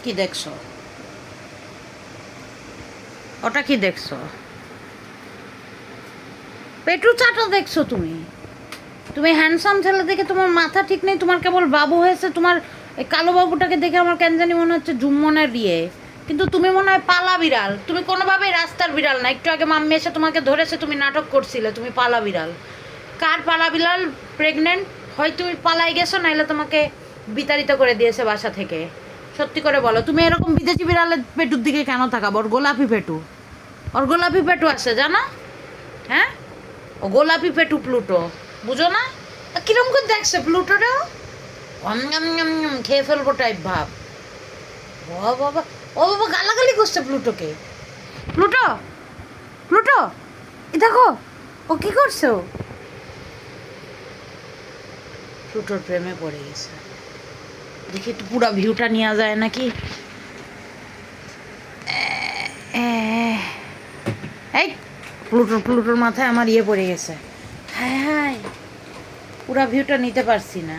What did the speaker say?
কি দেখছো? ওটা কি দেখছো? পেটু চাটা দেখছো তুমি? তুমি হ্যান্ডসাম ছেলে দেখে তোমার মাথা ঠিক নেই, তোমার কেবল বাবু হয়েছে, তোমার এই কালো বাবুটাকে দেখে আমার কেন জানি মনে হচ্ছে জুম্মনের বিয়ে, কিন্তু তুমি মনে হয় পালা বিড়াল। তুমি কোনোভাবেই রাস্তার বিড়াল না। একটু আগে মাম্মি এসে তোমাকে ধরেছে, তুমি নাটক করছিলে তুমি পালা বিড়াল। কার পালা বিড়াল? প্রেগনেন্ট হয় তুমি পালাই গেছো, নাইলে তোমাকে বিতাড়িত করে দিয়েছে বাসা থেকে। সত্যি করে বলো, তুমি এরকম বিদেশি বিড়ালের পেটুর দিকে কেন তাকাবো? ওর গোলাপি পেটু, ওর গোলাপি পেটু আছে জানো? হ্যাঁ, ও গোলাপি পেটু প্লুটো, বুঝো না? কিরম করে দেখছে প্লুটোটাও, খেয়ে ফেলবো টাইপ ভাব। ও বাবা, ও বাবা, গালাগালি করছে প্লুটোকে। প্লুটো, প্লুটো, এ দেখো ও কি করছে। ও প্লুটোর প্রেমে পড়ে গেছে। দেখি একটু পুরো ভিউটা নেওয়া যায় নাকি। এই প্লুটোর প্লুটোর মাথায় আমার ইয়ে পড়ে গেছে। হ্যাঁ হ্যাঁ, পুরা ভিউটা নিতে পারছি না।